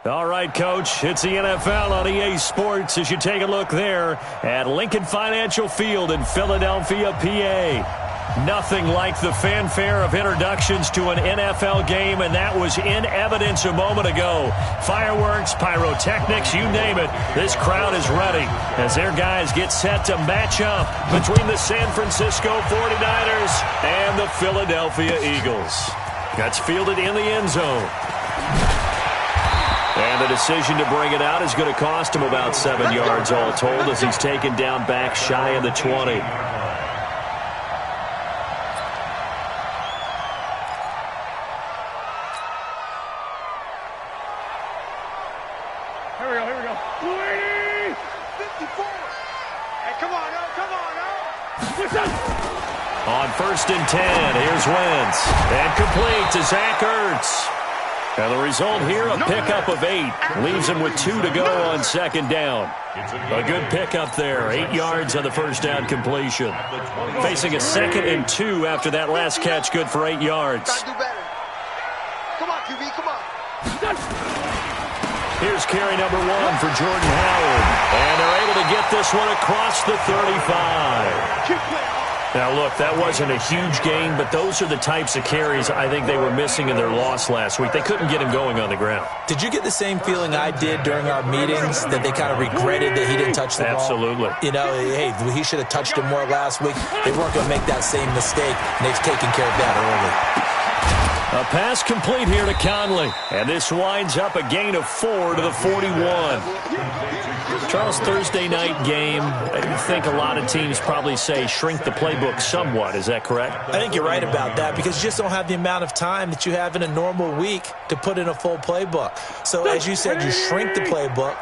All right, Coach, it's the NFL on EA Sports as you take a look there at Lincoln Financial Field in Philadelphia, PA. Nothing like the fanfare of introductions to an NFL game, and that was in evidence a moment ago. Fireworks, pyrotechnics, you name it. This crowd is ready as their guys get set to match up between the San Francisco 49ers and the Philadelphia Eagles. That's fielded in the end zone. And the decision to bring it out is going to cost him about 7 yards all told as he's taken down back shy of the 20. Here we go. 54. Hey, come on, On 1st and 10, here's Wentz. And complete to Zach Ertz. And the result here, a pickup of 8. Leaves him with 2 to go on 2nd down. A good pickup there. 8 yards on the first down completion. Facing a 2nd and 2 after that last catch, good for 8 yards. Come on, QB, come on. Here's carry number 1 for Jordan Howard. And they're able to get this one across the 35. Now, look, that wasn't a huge gain, but those are the types of carries I think they were missing in their loss last week. They couldn't get him going on the ground. Did you get the same feeling I did during our meetings, that they kind of regretted that he didn't touch the ball? Absolutely. You know, hey, he should have touched it more last week. They weren't going to make that same mistake, and they've taken care of that early. A pass complete here to Conley. And this winds up a gain of 4 to the 41. Charles, Thursday night game, I think a lot of teams probably say shrink the playbook somewhat. Is that correct? I think you're right about that because you just don't have the amount of time that you have in a normal week to put in a full playbook. So, as you said, you shrink the playbook,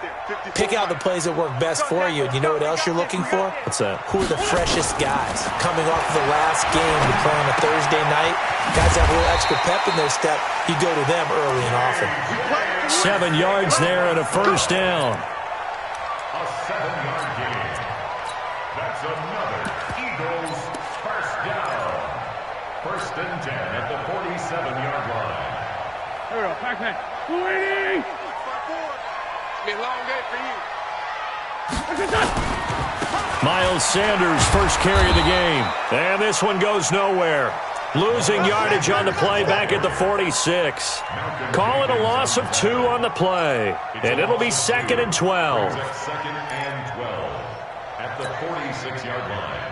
pick out the plays that work best for you. And you know what else you're looking for? What's that? Who are the freshest guys coming off of the last game to play on a Thursday night? Guys have a little extra pep in their step. You go to them early and often. 7 yards there and a first down. A 7-yard gain. That's another Eagles first down. 1st and 10 at the 47-yard line. Here we go, backpack. 280. Be a long day for you. Miles Sanders, first carry of the game. And this one goes nowhere. Losing yardage on the play back at the 46. Call it a loss of 2 on the play. And it'll be 2nd and 12. 2nd and 12 at the 46-yard line.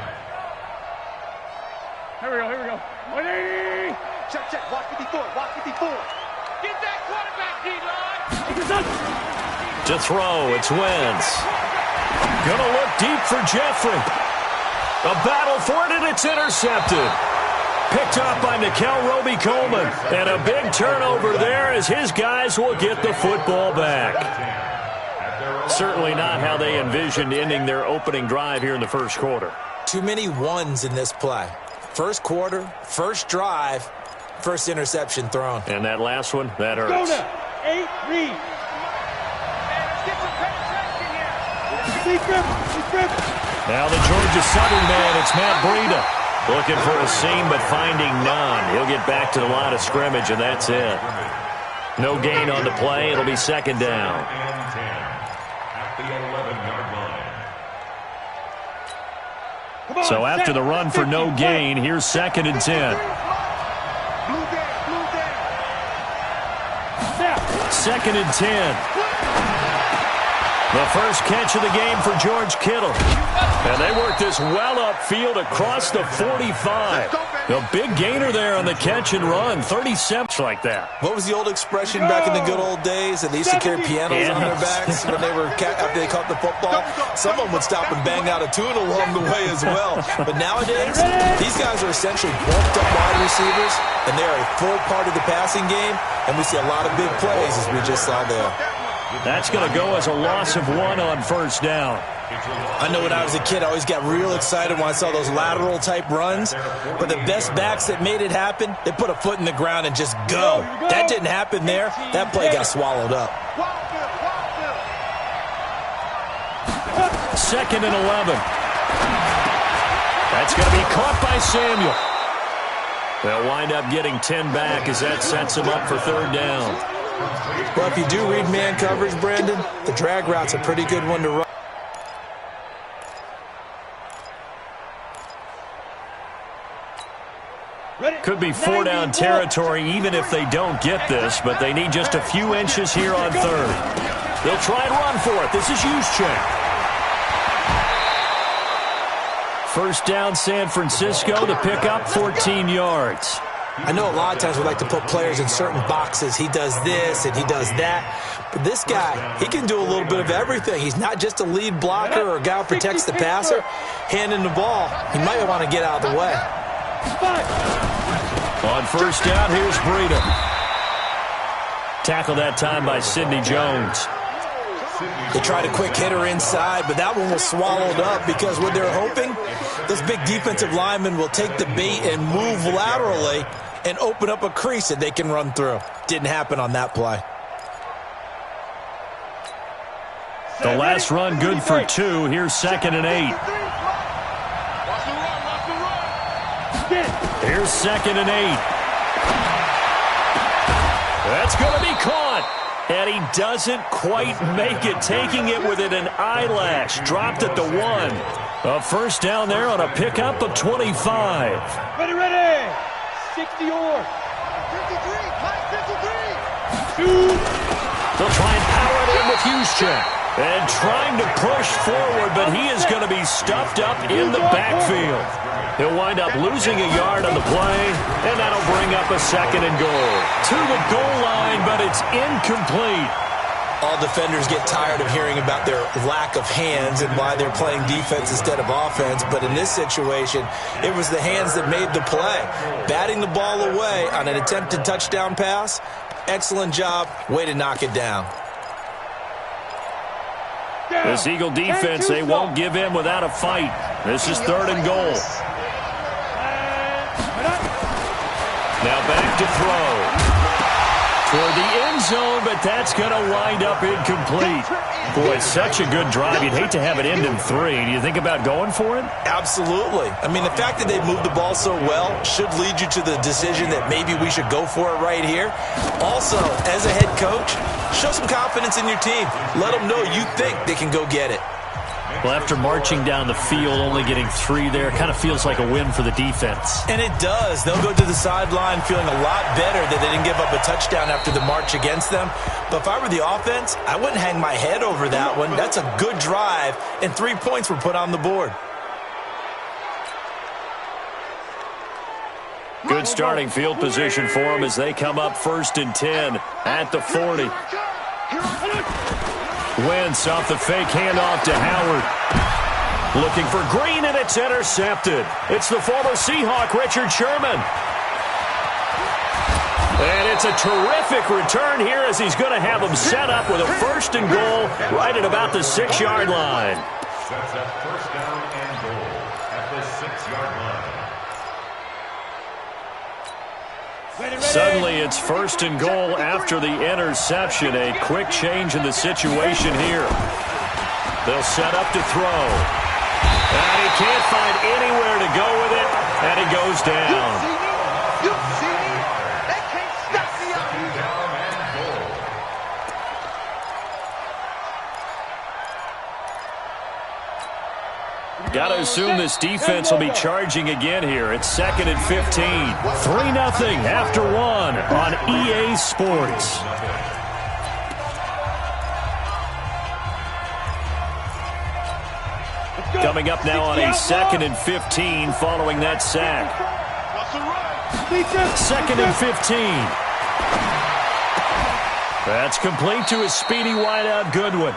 Here we go. 180. Check. Watch 54. Get that quarterback, D-line. To throw, it's Wentz. Gonna look deep for Jeffrey. A battle for it, and it's intercepted. Picked up by Nickel Roby-Coleman. And a big turnover there as his guys will get the football back. Certainly not how they envisioned ending their opening drive here in the first quarter. Too many ones in this play. First quarter, first drive, first interception thrown. And that last one, that hurts. Go now. 8, read. Let's get some penetration here. Now the Georgia Southern man, it's Matt Breida. Looking for a seam, but finding none. He'll get back to the line of scrimmage, and that's it. No gain on the play. It'll be 2nd down. At the 11-yard line. So after the run for no gain, here's 2nd and 10. 2nd and 10. The first catch of the game for George Kittle. And they work this well upfield across the 45. A big gainer there on the catch and run. 37 like that. What was the old expression back in the good old days? That they used to carry pianos on their backs when they were after they caught the football. Someone would stop and bang out a tune along the way as well. But nowadays, these guys are essentially bulked up wide receivers, and they are a full part of the passing game. And we see a lot of big plays as we just saw there. That's going to go as a loss of 1 on first down. I know when I was a kid, I always got real excited when I saw those lateral-type runs. But the best backs that made it happen, they put a foot in the ground and just go. That didn't happen there. That play got swallowed up. 2nd and 11. That's going to be caught by Samuel. They'll wind up getting 10 back as that sets them up for 3rd down. Well, if you do read man coverage, Brandon, the drag route's a pretty good one to run. Could be 4-down territory even if they don't get this, but they need just a few inches here on third. They'll try and run for it. This is Juszczyk. First down, San Francisco to pick up 14 yards. I know a lot of times we like to put players in certain boxes. He does this and he does that. But this guy, he can do a little bit of everything. He's not just a lead blocker or a guy who protects the passer. Handing the ball, he might want to get out of the way. On first down, here's Breida. Tackled that time by Sidney Jones. They tried a quick hitter inside, but that one was swallowed up because what they're hoping, those big defensive linemen will take the bait and move laterally and open up a crease that they can run through. Didn't happen on that play. The last run good for 2. Here's 2nd and 8. Here's 2nd and 8. That's going to be caught. And he doesn't quite make it, taking it within an eyelash. Dropped at the 1. A first down there on a pickup of 25. Ready. 60 or 53. 2. They'll try and power it in with Juszczyk. And trying to push forward, but he is going to be stuffed up in the backfield. He'll wind up losing a yard on the play, and that'll bring up a 2nd and goal. To the goal line, but it's incomplete. All defenders get tired of hearing about their lack of hands and why they're playing defense instead of offense. But in this situation, it was the hands that made the play. Batting the ball away on an attempted touchdown pass, excellent job. Way to knock it down. This Eagle defense, they won't give in without a fight. This is 3rd and goal. Now back to throw. Toward the end zone, but that's going to wind up incomplete. Boy, such a good drive. You'd hate to have it end in 3. Do you think about going for it? Absolutely. I mean, the fact that they moved the ball so well should lead you to the decision that maybe we should go for it right here. Also, as a head coach, show some confidence in your team. Let them know you think they can go get it. Well, after marching down the field, only getting 3 there, kind of feels like a win for the defense. And it does. They'll go to the sideline feeling a lot better that they didn't give up a touchdown after the march against them. But if I were the offense, I wouldn't hang my head over that one. That's a good drive, and 3 points were put on the board. Good starting field position for them as they come up 1st and 10 at the 40. Wentz off the fake handoff to Howard. Looking for Green, and it's intercepted. It's the former Seahawk, Richard Sherman. And it's a terrific return here as he's going to have them set up with a 1st and goal right at about the 6-yard line. Sets up 1st down and goal at the 6-yard line. Suddenly it's 1st and goal after the interception. A quick change in the situation here. They'll set up to throw. And he can't find anywhere to go with it, and he goes down. You see me? They can't stop me up. Down and goal. Got to assume this defense will be charging again here. It's 2nd and 15. 3-0 after 1 on EA Sports. Coming up now on a 2nd and 15 following that sack. 2nd and 15. That's complete to a speedy wideout Goodwin.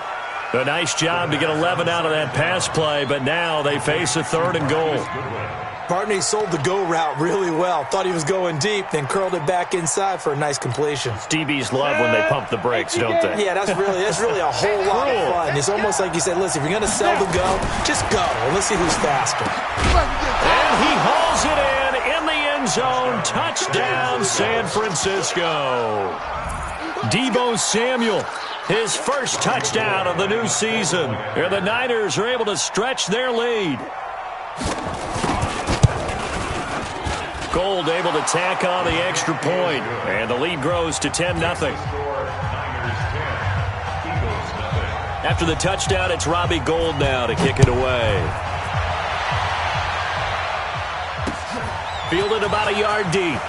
A nice job to get 11 out of that pass play, but now they face a 3rd and goal. Barney sold the go route really well. Thought he was going deep, then curled it back inside for a nice completion. DBs love when they pump the brakes, don't they? Yeah, that's really a whole lot of fun. It's almost like you said, listen, if you're going to sell the go, just go, and let's see who's faster. And he hauls it in the end zone. Touchdown, San Francisco. Deebo Samuel, his first touchdown of the new season. And the Niners are able to stretch their lead. Gold able to tack on the extra point, and the lead grows to 10-0. After the touchdown, it's Robbie Gould now to kick it away. Fielded about a yard deep.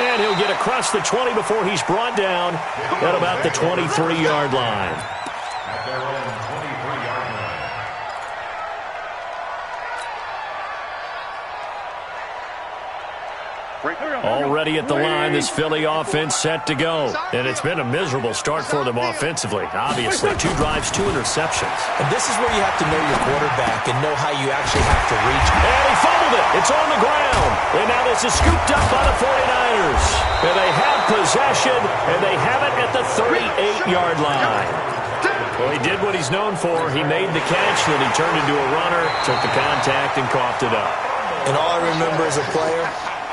And he'll get across the 20 before he's brought down at about the 23-yard line. At their own 23-yard line. Already at the line, this Philly offense set to go. And it's been a miserable start for them offensively. Obviously, 2 drives, 2 interceptions. And this is where you have to know your quarterback and know how you actually have to reach. And he fumbled it. It's on the ground. And now this is scooped up by the 49ers. And they have possession, and they have it at the 38-yard line. Well, he did what he's known for. He made the catch, then he turned into a runner, took the contact, and coughed it up. And all I remember as a player,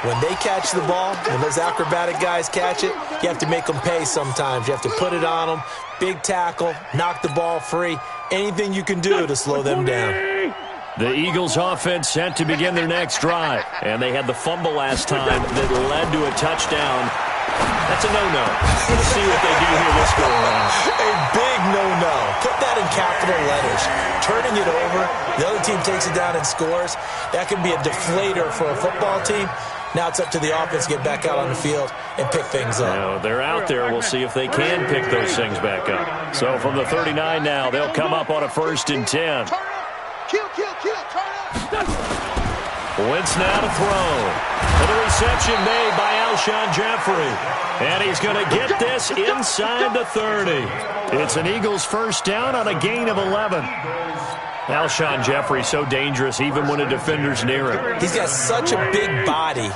when they catch the ball, when those acrobatic guys catch it, you have to make them pay sometimes. You have to put it on them, big tackle, knock the ball free, anything you can do to slow them down. The Eagles offense set to begin their next drive, and they had the fumble last time that led to a touchdown. That's a no-no. Let's see what they do here this go around. A big no-no. Put that in capital letters. Turning it over, the other team takes it down and scores. That can be a deflator for a football team. Now it's up to the offense to get back out on the field and pick things up. Now, they're out there. We'll see if they can pick those things back up. So from the 39 now, they'll come up on a 1st and 10. Wentz now to throw. And the reception made by Alshon Jeffrey. And he's going to get this inside the 30. It's an Eagles 1st down on a gain of 11. Alshon Jeffrey so dangerous even when a defender's near him. He's got such a big body,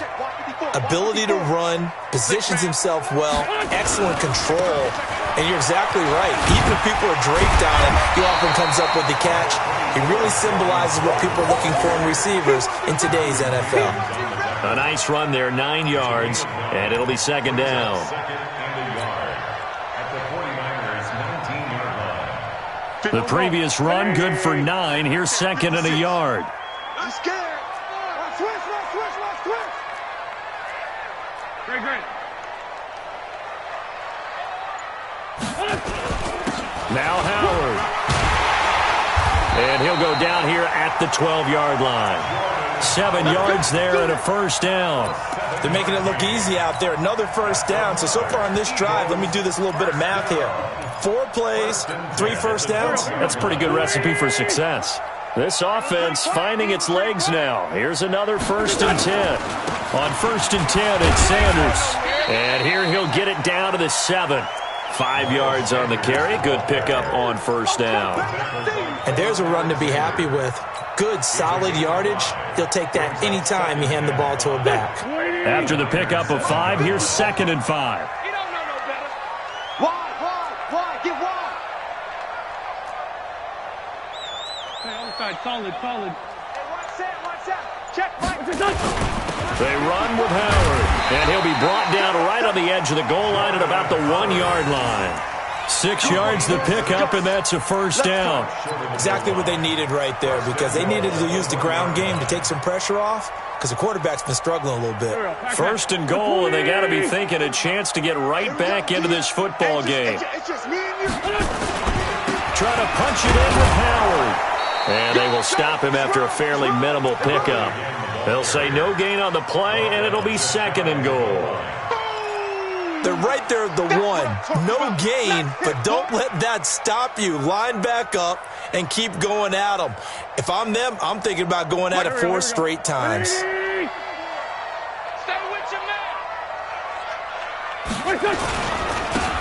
ability to run, positions himself well, excellent control. And you're exactly right. Even if people are draped on him, he often comes up with the catch. He really symbolizes what people are looking for in receivers in today's NFL. A nice run there, 9 yards, and it'll be 2nd down. The previous run, good for 9. Here's 2nd and a yard. Now Howard. And he'll go down here at the 12-yard line. 7 yards there and a 1st down. They're making it look easy out there. Another 1st down. So far on this drive, let me do this little bit of math here. 4 plays, 3 1st downs. That's a pretty good recipe for success. This offense finding its legs now. Here's another 1st and 10. On 1st and 10, it's Sanders. And here he'll get it down to the 7. 5 yards on the carry. Good pickup on 1st down. And there's a run to be happy with. Good, solid yardage. He'll take that anytime you hand the ball to a back. After the pickup of 5, here's 2nd and 5. Solid. They run with Howard, and he'll be brought down right on the edge of the goal line at about the 1-yard line. 6 yards the pickup, and that's a 1st down. Exactly what they needed right there, because they needed to use the ground game to take some pressure off, because the quarterback's been struggling a little bit. 1st and goal, and they got to be thinking a chance to get right back into this football game. Trying to punch it in with Howard. And they will stop him after a fairly minimal pickup. They'll say no gain on the play, and it'll be 2nd and goal. They're right there at the 1. No gain, but don't let that stop you. Line back up and keep going at them. If I'm them, I'm thinking about going at it 4 straight times. Stay with your man.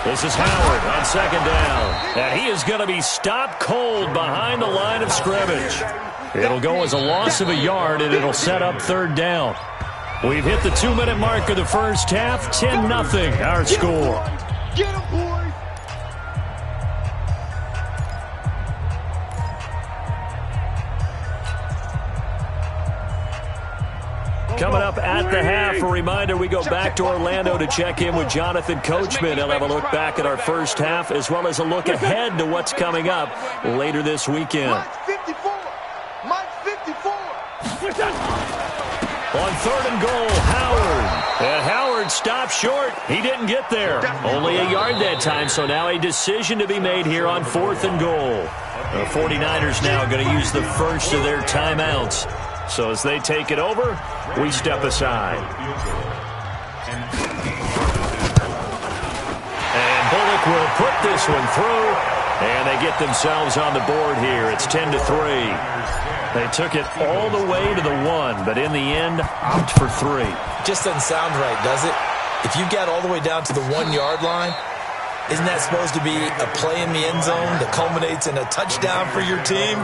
This is Howard on 2nd down. And he is going to be stopped cold behind the line of scrimmage. It'll go as a loss of a yard, and it'll set up 3rd down. We've hit the 2-minute mark of the 1st half. 10-0 our score. Get him, boys. Coming up at the half, a reminder, we go back to Orlando to check in with Jonathan Coachman. He'll have a look back at our 1st half as well as a look ahead to what's coming up later this weekend. Mike's 54. On 3rd and goal, Howard. And Howard stopped short. He didn't get there. Only a yard that time, so now a decision to be made here on 4th and goal. The 49ers now going to use the first of their timeouts. So as they take it over, we step aside. And Bullock will put this one through, and they get themselves on the board here. It's 10-3. They took it all the way to the 1, but in the end, opt for 3. Just doesn't sound right, does it? If you get all the way down to the 1-yard line, isn't that supposed to be a play in the end zone that culminates in a touchdown for your team?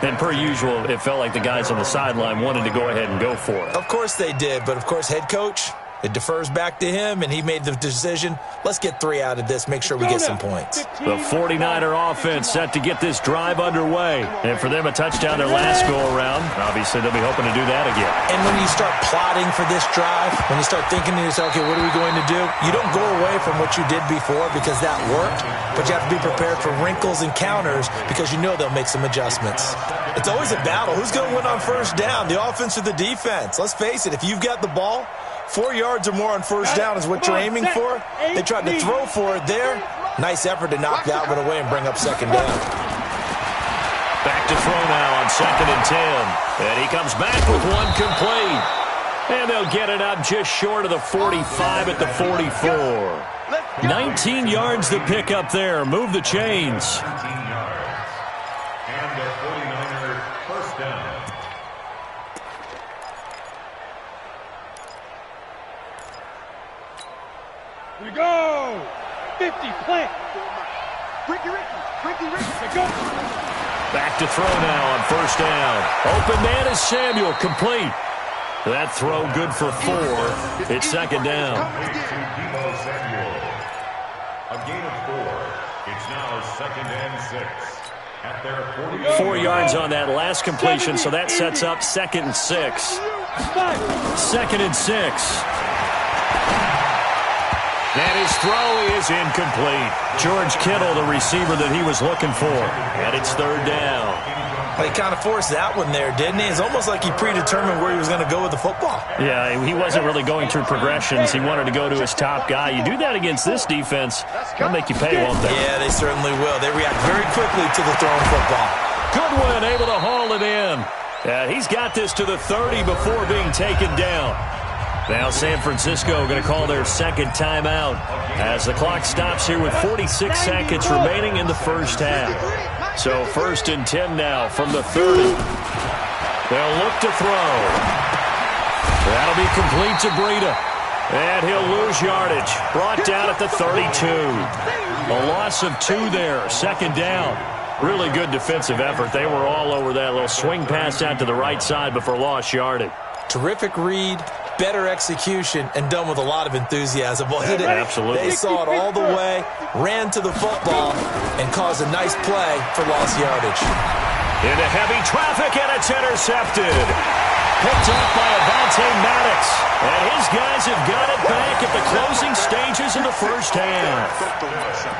And per usual, it felt like the guys on the sideline wanted to go ahead and go for it. Of course they did, but of course head coach, it defers back to him, and he made the decision, let's get 3 out of this, make sure we get some points. The 49er offense set to get this drive underway. And for them, a touchdown their last go-around. Obviously, they'll be hoping to do that again. And when you start plotting for this drive, when you start thinking to yourself, okay, what are we going to do? You don't go away from what you did before because that worked, but you have to be prepared for wrinkles and counters because you know they'll make some adjustments. It's always a battle. Who's going to win on first down, the offense or the defense? Let's face it, if you've got the ball, 4 yards or more on first down is what you're aiming for. They tried to throw for it there. Nice effort to knock that one away and bring up second down. Back to throw now on 2nd and 10. And he comes back with one complete. And they'll get it up just short of the 45 at the 44. 19 yards to pick up there. Move the chains. 19 yards. And the 49ers first down. We go! 50, plant! Ricky, go! Back to throw now on first down. Open man is Samuel, complete. That throw good for 4. It's second down. A gain of 4. It's now 2nd and 6. At their 4 yards on that last completion, so that sets up 2nd and 6. 2nd and 6. And his throw is incomplete. George Kittle, the receiver that he was looking for. And it's 3rd down. Well, he kind of forced that one there, didn't he? It's almost like he predetermined where he was going to go with the football. Yeah, he wasn't really going through progressions. He wanted to go to his top guy. You do that against this defense, they'll make you pay, won't they? Yeah, they certainly will. They react very quickly to the thrown football. Goodwin able to haul it in. He's got this to the 30 before being taken down. Now San Francisco going to call their second timeout as the clock stops here with 46 seconds remaining in the first half. So 1st and 10 now from the 30. They'll look to throw. That'll be complete to Breida. And he'll lose yardage. Brought down at the 32. A loss of 2 there. 2nd down. Really good defensive effort. They were all over that little swing pass out to the right side before lost yardage. Terrific read, better execution, and done with a lot of enthusiasm, wasn't it? Absolutely. They saw it all the way, ran to the football, and caused a nice play for lost yardage. Into heavy traffic, and it's intercepted. Picked up by Avonte Maddox. And his guys have got it back at the closing stages of the first half.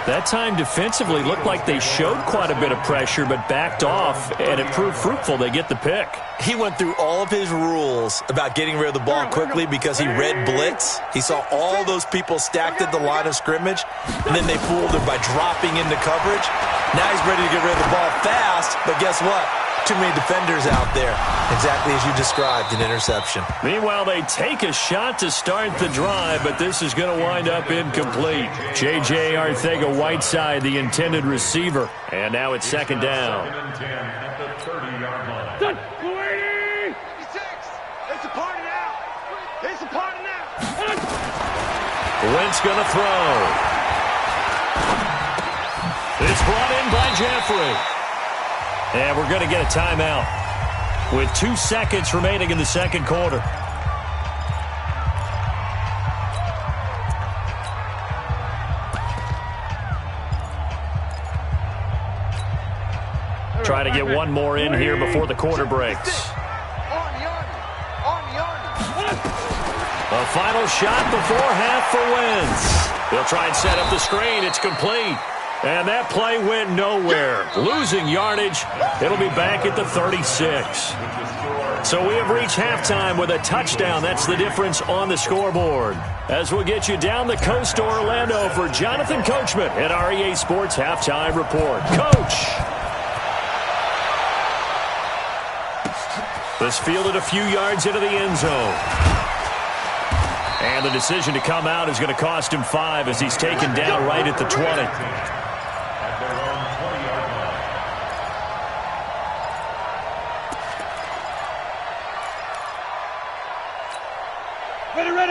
That time defensively looked like they showed quite a bit of pressure but backed off, and it proved fruitful. They get the pick. He went through all of his rules about getting rid of the ball quickly because he read blitz. He saw all those people stacked at the line of scrimmage, and then they fooled him by dropping into coverage. Now he's ready to get rid of the ball fast, but guess what? Too many defenders out there. Exactly as you described, an interception. Meanwhile, they take a shot to start the drive, but this is going to wind up incomplete. J.J. Arcega-Whiteside, the intended receiver. And now it's 2nd down. 2nd and 10 at the 30-yard line. It's a party now. It's a party now. Wentz going to throw. It's brought in by Jeffrey. And we're going to get a timeout with 2 seconds remaining in the second quarter. Try to get one more in here before the quarter breaks. A final shot before half for Wentz. He'll try and set up the screen. It's complete. And that play went nowhere. Losing yardage. It'll be back at the 36. So we have reached halftime with a touchdown. That's the difference on the scoreboard. As we'll get you down the coast to Orlando for Jonathan Coachman at our EA Sports Halftime Report. Coach! This fielded a few yards into the end zone. And the decision to come out is going to cost him 5 as he's taken down right at the 20.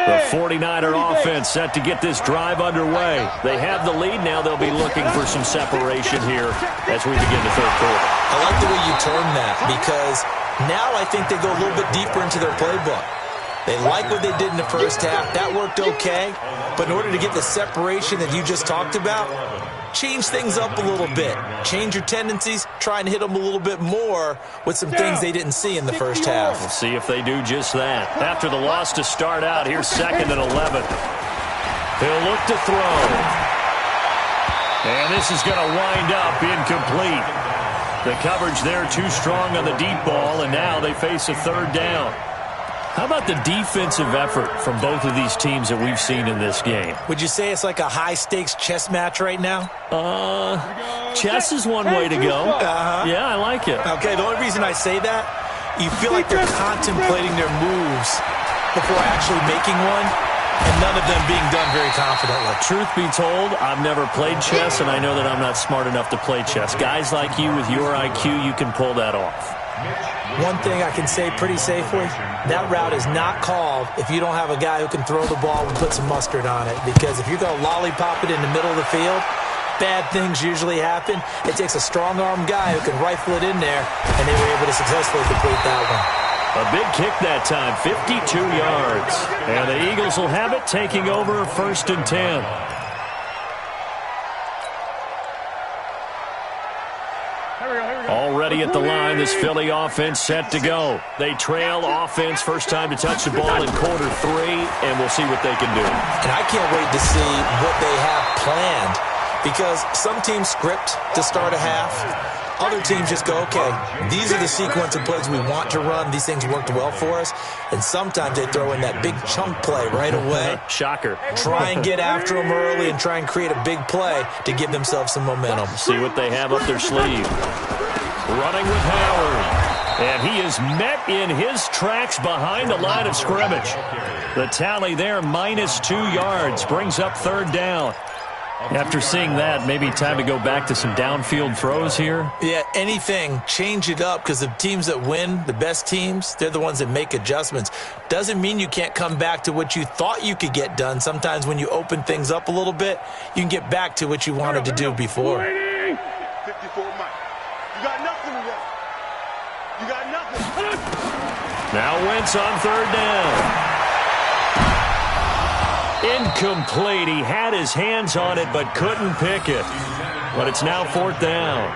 The 49er offense set to get this drive underway. They have the lead. Now they'll be looking for some separation here as we begin the third quarter. I like the way you term that because now I think they go a little bit deeper into their playbook. They like what they did in the first half. That worked okay. But in order to get the separation that you just talked about, change things up a little bit. Change your tendencies. Try and hit them a little bit more with some things they didn't see in the first half. We'll see if they do just that. After the loss to start out, here's 2nd and 11. He'll look to throw. And this is going to wind up incomplete. The coverage there too strong on the deep ball, and now they face a 3rd down. How about the defensive effort from both of these teams that we've seen in this game? Would you say it's like a high-stakes chess match right now? Chess is one way to go. Yeah, I like it. Okay, the only reason I say that, you feel like they're contemplating their moves before actually making one, and none of them being done very confidently. Truth be told, I've never played chess, and I know that I'm not smart enough to play chess. Guys like you with your IQ, you can pull that off. One thing I can say pretty safely, that route is not called if you don't have a guy who can throw the ball and put some mustard on it. Because if you're going to lollipop it in the middle of the field, bad things usually happen. It takes a strong-arm guy who can rifle it in there, and they were able to successfully complete that one. A big kick that time, 52 yards. And the Eagles will have it, taking over 1st and 10. Already at the line, this Philly offense set to go. They trail offense, first time to touch the ball in quarter 3, and we'll see what they can do. And I can't wait to see what they have planned because some teams script to start a half. Other teams just go, okay, these are the sequence of plays we want to run. These things worked well for us. And sometimes they throw in that big chunk play right away. Shocker. Try and get after them early and try and create a big play to give themselves some momentum. See what they have up their sleeve. Running with Howard. And he is met in his tracks behind the line of scrimmage. The tally there, -2 yards, brings up 3rd down. After seeing that, maybe time to go back to some downfield throws here. Yeah, anything. Change it up because the teams that win, the best teams, they're the ones that make adjustments. Doesn't mean you can't come back to what you thought you could get done. Sometimes when you open things up a little bit, you can get back to what you wanted to do before. 54 Mike. You got nothing today. You got nothing. Now Wentz on 3rd down. Incomplete. He had his hands on it but couldn't pick it. But it's now 4th down.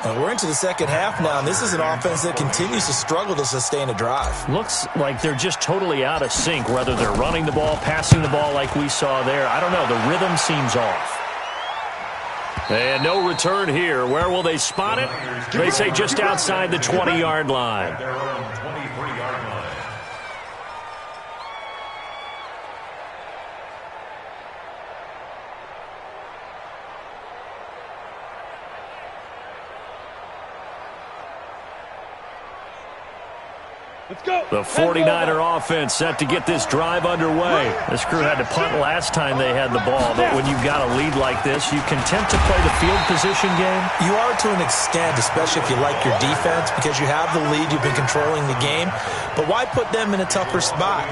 We're into the second half now, and this is an offense that continues to struggle to sustain a drive. Looks like they're just totally out of sync, whether they're running the ball, passing the ball like we saw there. I don't know. The rhythm seems off. And no return here. Where will they spot it? They say just outside the 20-yard line. Let's go. The 49er offense set to get this drive underway. This crew had to punt last time they had the ball, but when you've got a lead like this, you content to play the field position game? You are to an extent, especially if you like your defense, because you have the lead, you've been controlling the game. But why put them in a tougher spot?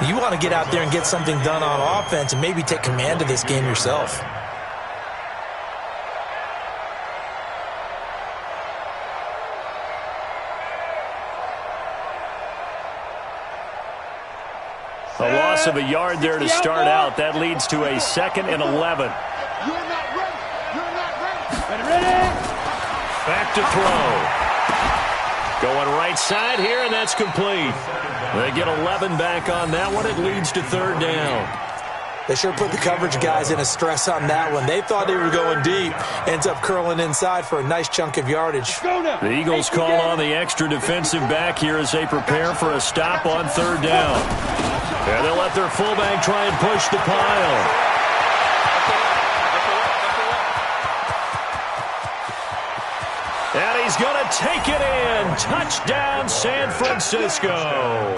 You want to get out there and get something done on offense and maybe take command of this game yourself. A loss of a yard there to start out. That leads to a 2nd and 11. You're not ready. You're not ready. Back to throw. Going right side here, and that's complete. They get 11 back on that one. It leads to 3rd down. They sure put the coverage guys in a stress on that one. They thought they were going deep. Ends up curling inside for a nice chunk of yardage. The Eagles call on the extra defensive back here as they prepare for a stop on third down. And they'll let their fullback try and push the pile. And he's going to take it in. Touchdown, San Francisco.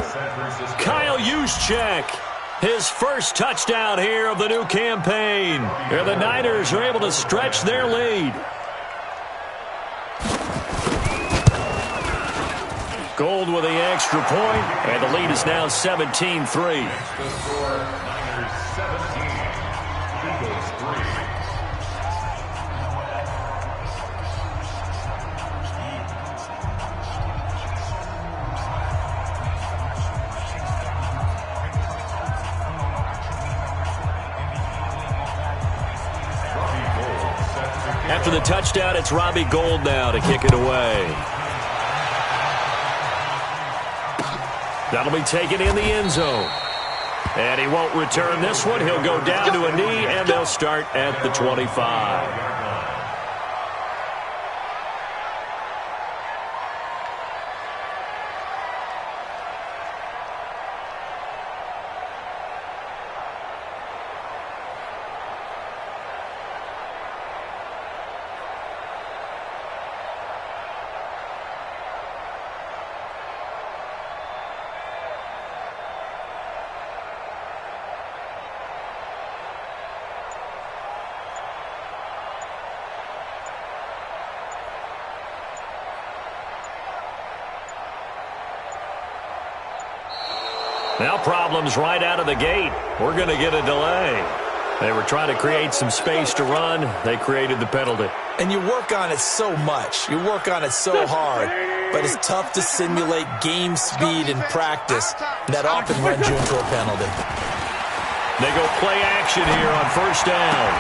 Kyle Juszczyk, his first touchdown here of the new campaign. And the Niners are able to stretch their lead. Gold with the extra point, and the lead is now 17-3. Niners 17, Eagles 3. After the touchdown, it's Robbie Gould now to kick it away. That'll be taken in the end zone. And he won't return this one. He'll go down to a knee, and they'll start at the 25. Now problems right out of the gate. We're going to get a delay. They were trying to create some space to run. They created the penalty. And you work on it so much. You work on it so hard. But it's tough to simulate game speed in practice. That often runs you into a penalty. They go play action here on first down.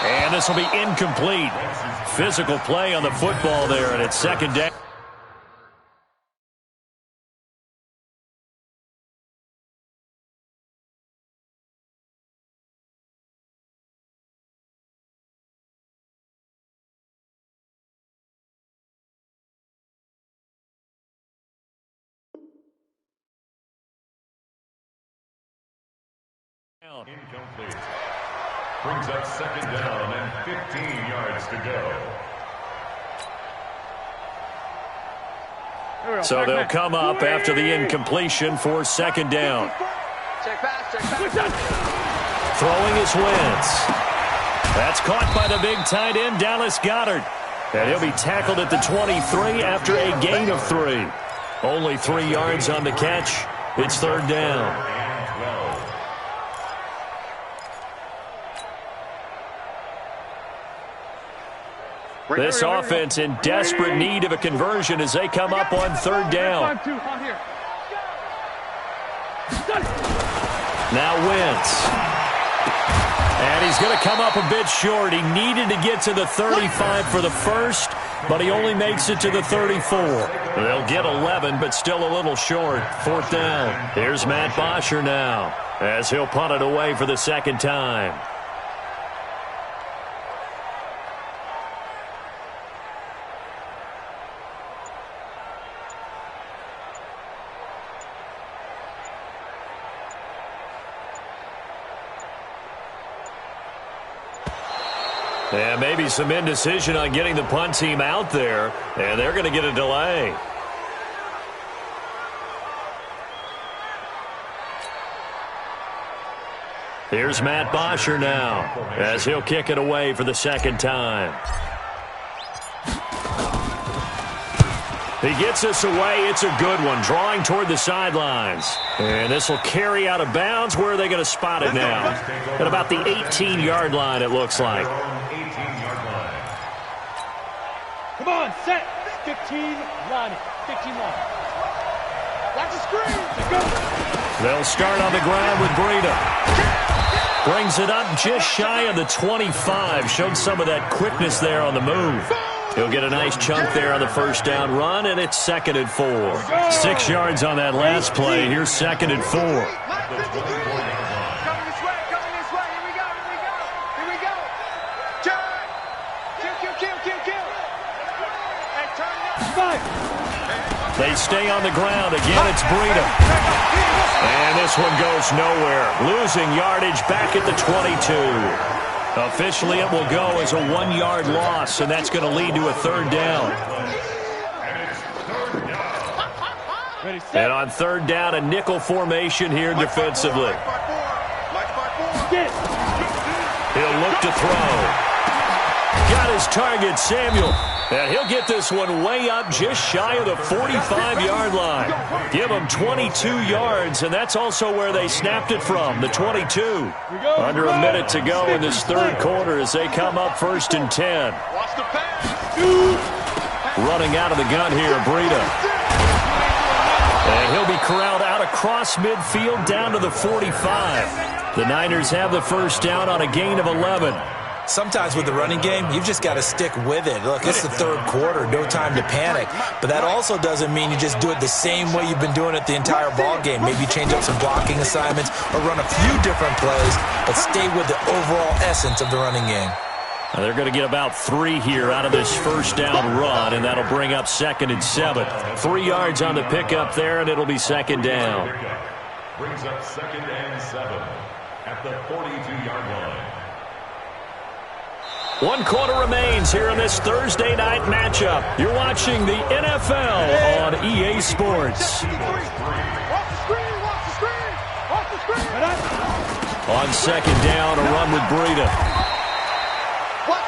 And this will be incomplete. Physical play on the football there, and it's second down. Incomplete. Brings up second down and 15 yards to go. So they'll come up after the incompletion for second down. Check pass. Throwing is Wentz. That's caught by the big tight end, Dallas Goedert. And he'll be tackled at the 23 after a gain of 3. Only 3 yards on the catch. It's third down. This offense in desperate need of a conversion as they come up on third down. Now Wentz. And he's going to come up a bit short. He needed to get to the 35 for the first, but he only makes it to the 34. They'll get 11, but still a little short. Fourth down. Here's Matt Bosher now as he'll punt it away for the second time. And maybe some indecision on getting the punt team out there, and they're going to get a delay. Here's Matt Bosher now as he'll kick it away for the second time. He gets us away. It's a good one, drawing toward the sidelines. And this will carry out of bounds. Where are they going to spot it now? At about the 18-yard line, it looks like. Come on, set. 15 line. 15 line. Watch the screen. Go. They'll start on the ground with Breida. Brings it up just shy of the 25. Showed some of that quickness there on the move. He'll get a nice chunk there on the first down run, and it's 2nd and 4. 6 yards on that last play. Here's 2nd and 4. they stay on the ground. Again, it's Breida. And this one goes nowhere. Losing yardage back at the 22. Officially, it will go as a 1-yard loss, and that's going to lead to a 3rd down. And on 3rd down, a nickel formation here defensively. He'll look to throw. Got his target, Samuel. And he'll get this one way up just shy of the 45-yard line. Give him 22 yards, and that's also where they snapped it from, the 22. Under a minute to go in this 3rd quarter as they come up 1st and 10. Running out of the gun here, Breida. And he'll be corralled out across midfield down to the 45. The Niners have the 1st down on a gain of 11. Sometimes with the running game, you've just got to stick with it. Look, it's the 3rd quarter, no time to panic. But that also doesn't mean you just do it the same way you've been doing it the entire ball game. Maybe change up some blocking assignments or run a few different plays, but stay with the overall essence of the running game. Now they're going to get about 3 here out of this 1st down run, and that'll bring up 2nd and 7. 3 yards on the pickup there, and it'll be 2nd down. Brings up 2nd and 7 at the 42-yard line. 1 quarter remains here in this Thursday night matchup. You're watching the NFL on EA Sports. On 2nd down, a run with Breida.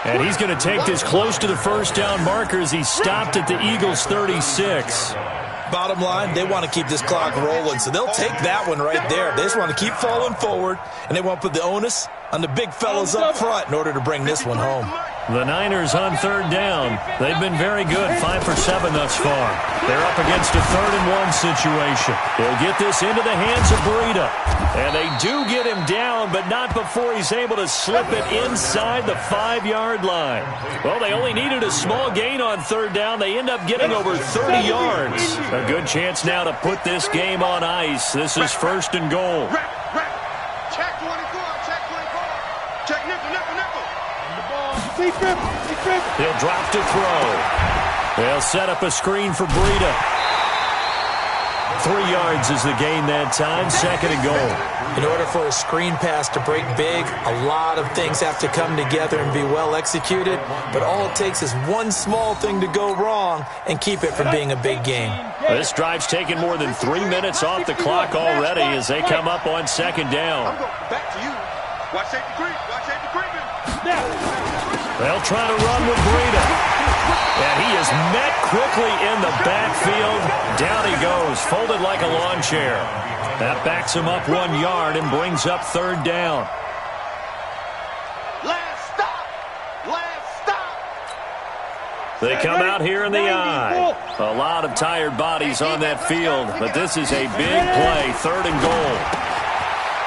And he's going to take this close to the 1st down marker as he stopped at the Eagles' 36. Bottom line, they want to keep this clock rolling, so they'll take that one right there. They just want to keep falling forward, and they want to put the onus on the big fellas up front in order to bring this one home. The Niners on 3rd down. They've been very good, 5 for 7 thus far. They're up against a 3rd and 1 situation. They'll get this into the hands of Breida. And they do get him down, but not before he's able to slip it inside the 5-yard line. Well, they only needed a small gain on 3rd down. They end up getting over 30 yards. A good chance now to put this game on ice. This is 1st and goal. Check 24, check 24. Check nickel. He'll drop to throw. They'll set up a screen for Breida. 3 yards is the gain that time, 2nd and goal. In order for a screen pass to break big, a lot of things have to come together and be well executed, but all it takes is one small thing to go wrong and keep it from being a big game. This drive's taken more than 3 minutes off the clock already as they come up on 2nd down. Back to you. Watch safety creep. Watch safety creeping. They'll try to run with Breida. And he is met quickly in the backfield. Down he goes, folded like a lawn chair. That backs him up 1 yard and brings up 3rd down. Last stop. They come out here in the eye. A lot of tired bodies on that field, but this is a big play, 3rd and goal.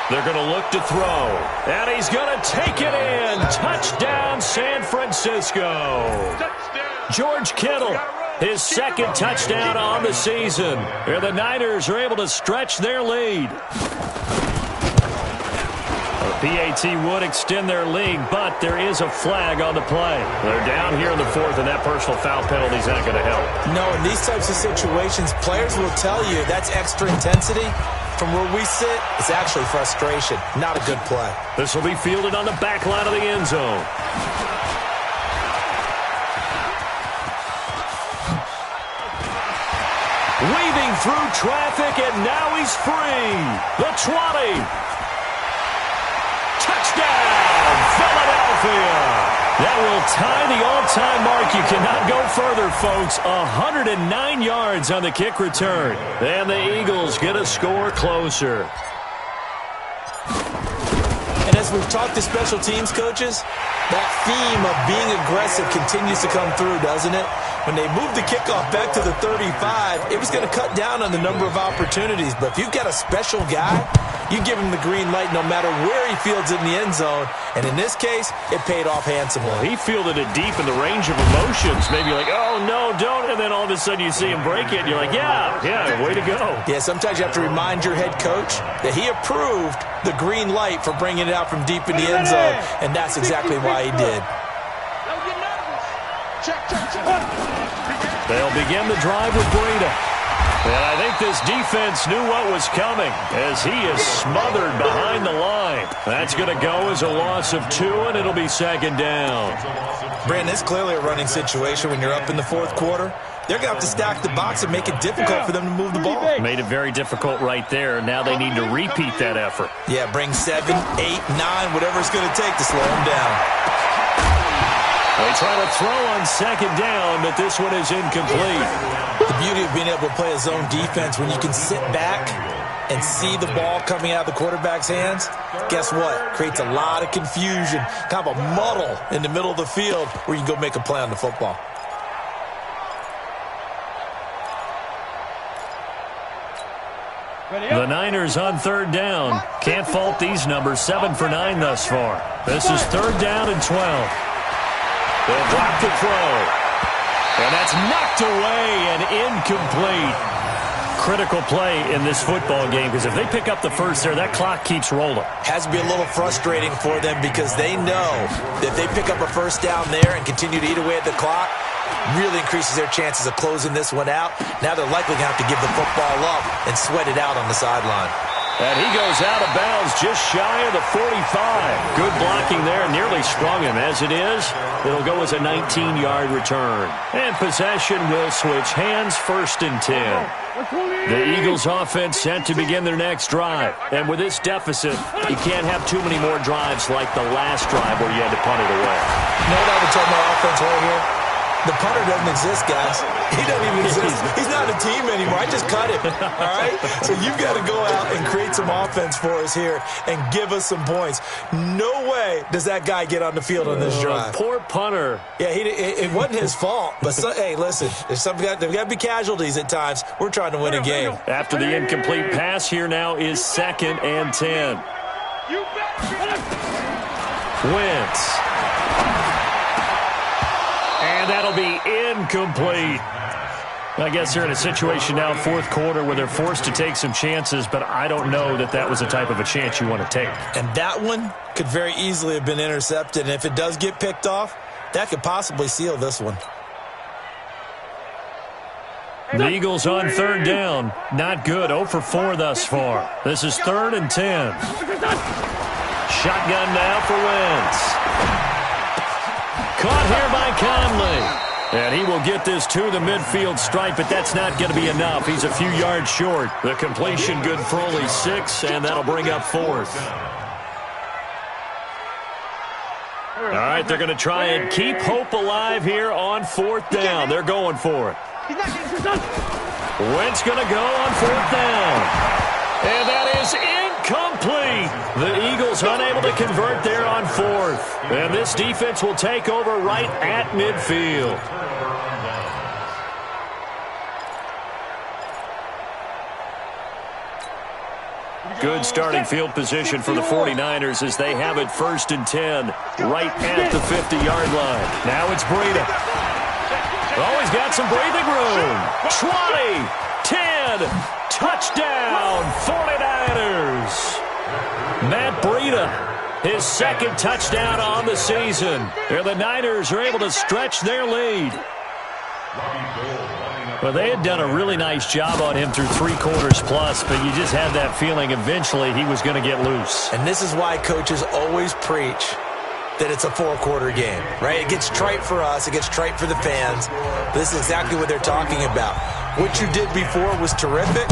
They're going to look to throw. And he's going to take it in. Touchdown, San Francisco. George Kittle, his 2nd touchdown on the season. Here the Niners are able to stretch their lead. The PAT would extend their lead, but there is a flag on the play. They're down here in the 4th, and that personal foul penalty is not going to help. No, in these types of situations, players will tell you that's extra intensity. From where we sit, it's actually frustration. Not a good play. This will be fielded on the back line of the end zone. Weaving through traffic, and now he's free. The 20. Touchdown, Philadelphia. That will tie the all-time mark. You cannot go further, folks. 109 yards on the kick return. And the Eagles get a score closer. And as we've talked to special teams coaches, that theme of being aggressive continues to come through, doesn't it? When they moved the kickoff back to the 35, it was going to cut down on the number of opportunities. But if you've got a special guy, you give him the green light no matter where he fields it in the end zone. And in this case, it paid off handsomely. He fielded it deep in the range of emotions. Maybe like, oh, no, don't. And then all of a sudden you see him break it, and you're like, yeah, way to go. Yeah, sometimes you have to remind your head coach that he approved the green light for bringing it out from deep in the end zone. And that's exactly why he did. Check. They'll begin the drive with Breida. And I think this defense knew what was coming as he is smothered behind the line. That's going to go as a loss of 2, and it'll be second down. Brandon, it's clearly a running situation when you're up in the fourth quarter. They're going to have to stack the box and make it difficult for them to move the ball. Made it very difficult right there. Now they need to repeat that effort. Yeah, bring 7, 8, 9, whatever it's going to take to slow them down. They try to throw on second down, but this one is incomplete. The beauty of being able to play a zone defense when you can sit back and see the ball coming out of the quarterback's hands, guess what? Creates a lot of confusion, kind of a muddle in the middle of the field where you can go make a play on the football. The Niners on third down. Can't fault these numbers. 7 for 9 thus far. This is third down and 12. They'll drop the throw. And that's knocked away and incomplete. Critical play in this football game because if they pick up the first there, that clock keeps rolling. Has to be a little frustrating for them because they know that if they pick up a first down there and continue to eat away at the clock, really increases their chances of closing this one out. Now they're likely going to have to give the football up and sweat it out on the sideline. And he goes out of bounds just shy of the 45. Good blocking there. Nearly sprung him. As it is, it'll go as a 19-yard return. And possession will switch hands, 1st and 10. The Eagles offense set to begin their next drive. And with this deficit, you can't have too many more drives like the last drive where you had to punt it away. You know what I would tell my offense right here? The punter doesn't exist, guys. He doesn't even exist. He's not a team anymore. I just cut him, all right? So you've got to go out and create some offense for us here and give us some points. No way does that guy get on the field on this drive. Poor punter. Yeah, it wasn't his fault. But, hey, listen, there's got to be casualties at times. We're trying to win a game. After the incomplete pass, here now is 2nd and 10. Wentz. And that'll be incomplete. I guess they're in a situation now, 4th quarter, where they're forced to take some chances, but I don't know that that was the type of a chance you want to take. And that one could very easily have been intercepted. And if it does get picked off, that could possibly seal this one. The Eagles on third down. Not good. 0 for 4 thus far. This is 3rd and 10. Shotgun now for Wentz. Caught here by Conley. And he will get this to the midfield stripe, but that's not going to be enough. He's a few yards short. The completion good for only 6, and that'll bring up 4th. All right, they're going to try and keep hope alive here on 4th down. They're going for it. Wentz going to go on 4th down. And that is incomplete. The Eagles unable to convert there on 4th. And this defense will take over right at midfield. Good starting field position for the 49ers as they have it 1st and 10 right at the 50-yard line. Now it's Breida. Oh, he's got some breathing room. 20, 10, touchdown, 49ers. Matt Breida, his 2nd touchdown on the season. And the Niners are able to stretch their lead. Well, they had done a really nice job on him through 3 quarters plus, but you just had that feeling eventually he was going to get loose. And this is why coaches always preach that it's a 4-quarter game, right? It gets trite for us. It gets trite for the fans. But this is exactly what they're talking about. What you did before was terrific,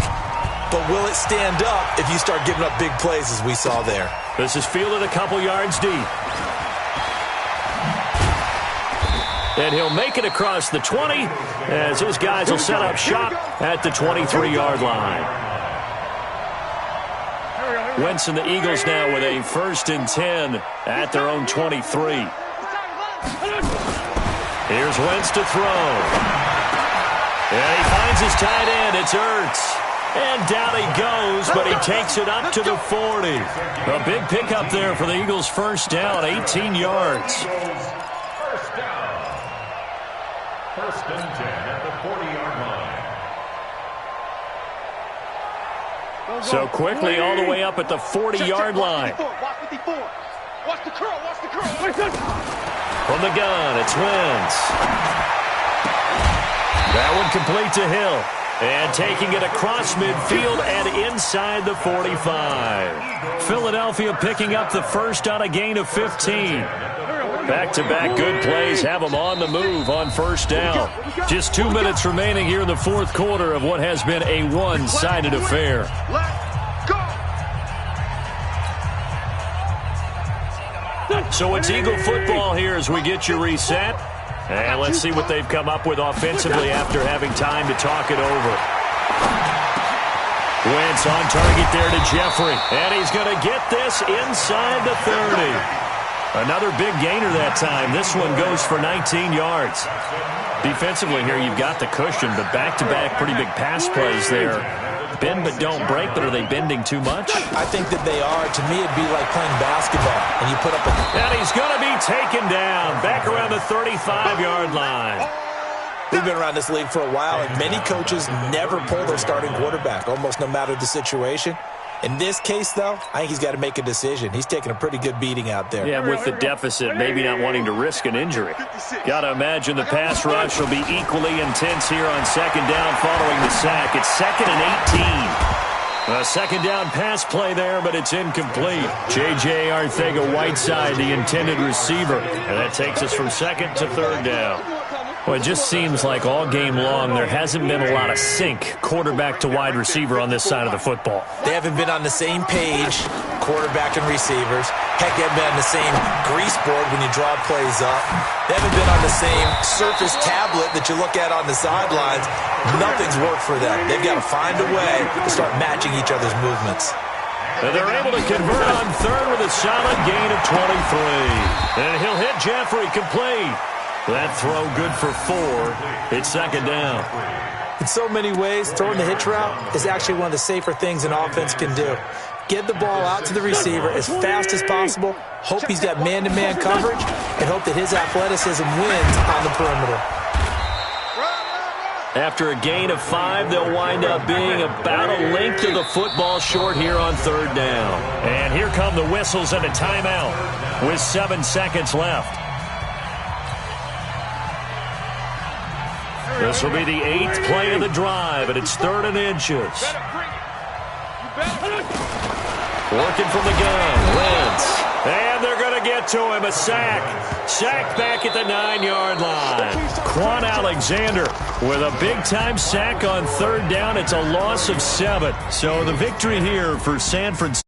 but will it stand up if you start giving up big plays as we saw there? This is fielded a couple yards deep. And he'll make it across the 20 as his guys will set up shop at the 23-yard line. Wentz and the Eagles now with a 1st and 10 at their own 23. Here's Wentz to throw. And he finds his tight end. It's Ertz. And down he goes, but he takes it up to the 40. A big pickup there for the Eagles' 1st down, 18 yards. First down. 1st and 10 at the 40-yard line. So quickly all the way up at the 40-yard line. Watch the curl, watch the curl. From the gun, it's Wentz. That one complete to Hill. And taking it across midfield and inside the 45. Philadelphia picking up the first on a gain of 15. Back-to-back good plays have them on the move on first down. Just 2 minutes remaining here in the fourth quarter of what has been a one-sided affair. So it's Eagle football here as we get you reset. And let's see what they've come up with offensively after having time to talk it over. Wentz on target there to Jeffrey. And he's going to get this inside the 30. Another big gainer that time. This one goes for 19 yards. Defensively here, you've got the cushion, but back-to-back pretty big pass plays there. Bend but don't break, but are they bending too much? I think that they are. To me, it'd be like playing basketball, and you put up a... And he's going to be taken down back around the 35-yard line. We've been around this league for a while, and many coaches never pull their starting quarterback, almost no matter the situation. In this case, though, I think he's got to make a decision. He's taking a pretty good beating out there. Yeah, with the deficit, maybe not wanting to risk an injury. Got to imagine the pass rush will be equally intense here on second down following the sack. It's 2nd and 18. A second down pass play there, but it's incomplete. J.J. Arcega-Whiteside, the intended receiver. And that takes us from second to third down. Well, it just seems like all game long there hasn't been a lot of sync quarterback to wide receiver on this side of the football. They haven't been on the same page, quarterback and receivers. Heck, they haven't been on the same grease board when you draw plays up. They haven't been on the same surface tablet that you look at on the sidelines. Nothing's worked for them. They've got to find a way to start matching each other's movements. And they're able to convert on third with a solid gain of 23. And he'll hit Jeffrey complete. That throw good for 4. It's second down. In so many ways, throwing the hitch route is actually one of the safer things an offense can do. Get the ball out to the receiver as fast as possible, hope he's got man-to-man coverage, and hope that his athleticism wins on the perimeter. After a gain of 5, they'll wind up being about a length of the football short here on third down. And here come the whistles and a timeout with 7 seconds left. This will be the 8th play of the drive, and it's 3rd and inches. Working from the gun, Wentz. And they're going to get to him, a sack. Sack back at the 9-yard line. Quan Alexander with a big-time sack on third down. It's a loss of 7. So the victory here for San Francisco.